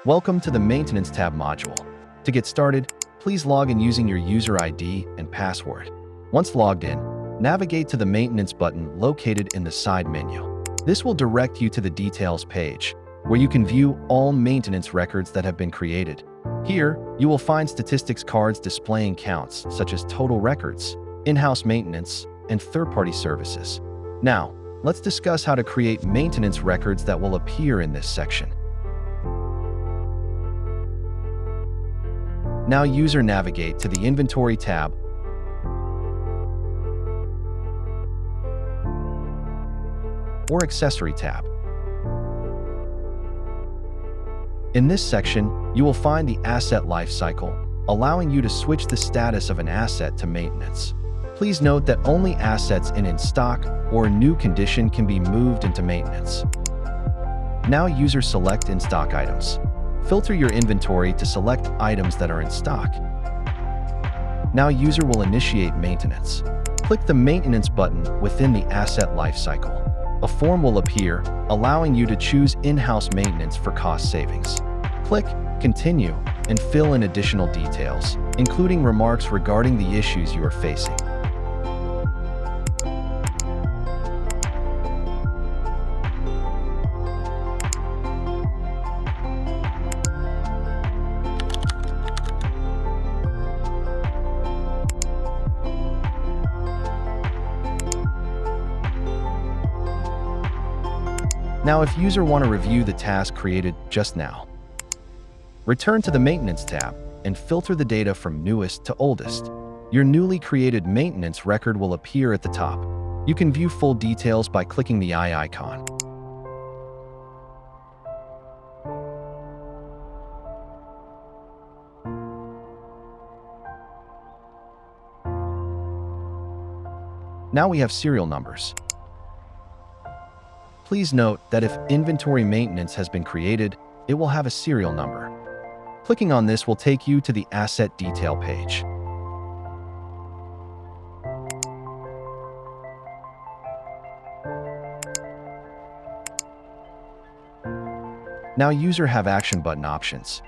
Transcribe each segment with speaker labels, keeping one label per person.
Speaker 1: Welcome to the Maintenance tab module. To get started, please log in using your user ID and password. Once logged in, navigate to the Maintenance button located in the side menu. This will direct you to the Details page, where you can view all maintenance records that have been created. Here, you will find statistics cards displaying counts such as total records, in-house maintenance, and third-party services. Now, let's discuss how to create maintenance records that will appear in this section. Now user navigate to the Inventory tab or Accessory tab. In this section, you will find the Asset Lifecycle, allowing you to switch the status of an asset to maintenance. Please note that only assets in stock or new condition can be moved into maintenance. Now user select in-stock items. Filter your inventory to select items that are in stock. Now user will initiate maintenance. Click the Maintenance button within the Asset Lifecycle. A form will appear, allowing you to choose in-house maintenance for cost savings. Click Continue and fill in additional details, including remarks regarding the issues you are facing. Now, if user want to review the task created just now, return to the Maintenance tab and filter the data from newest to oldest. Your newly created maintenance record will appear at the top. You can view full details by clicking the eye icon. Now we have serial numbers. Please note that if inventory maintenance has been created, it will have a serial number. Clicking on this will take you to the Asset Detail page. Now user have Action button options.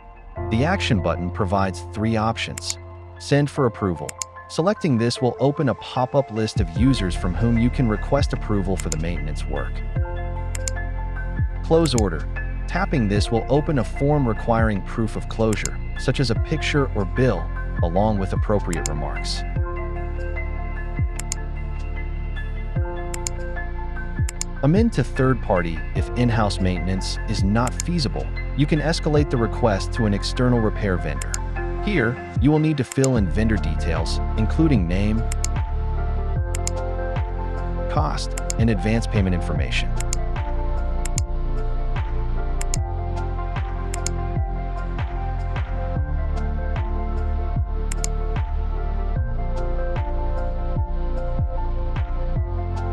Speaker 1: The Action button provides 3 options. Send for approval. Selecting this will open a pop-up list of users from whom you can request approval for the maintenance work. Close order. Tapping this will open a form requiring proof of closure, such as a picture or bill, along with appropriate remarks. Amend to third party if in-house maintenance is not feasible. You can escalate the request to an external repair vendor. Here, you will need to fill in vendor details, including name, cost, and advance payment information.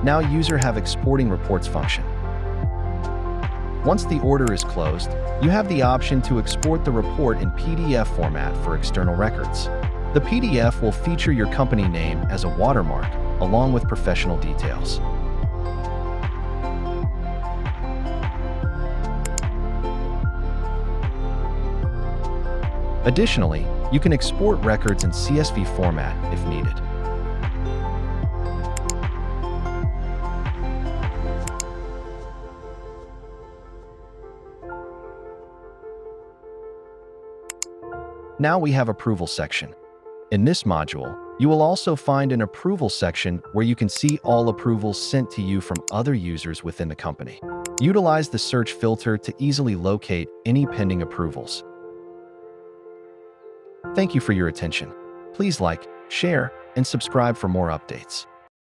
Speaker 1: Now user have Exporting Reports function. Once the order is closed, you have the option to export the report in PDF format for external records. The PDF will feature your company name as a watermark, along with professional details. Additionally, you can export records in CSV format if needed. Now we have Approval section. In this module, you will also find an Approval section where you can see all approvals sent to you from other users within the company. Utilize the search filter to easily locate any pending approvals. Thank you for your attention. Please like, share, and subscribe for more updates.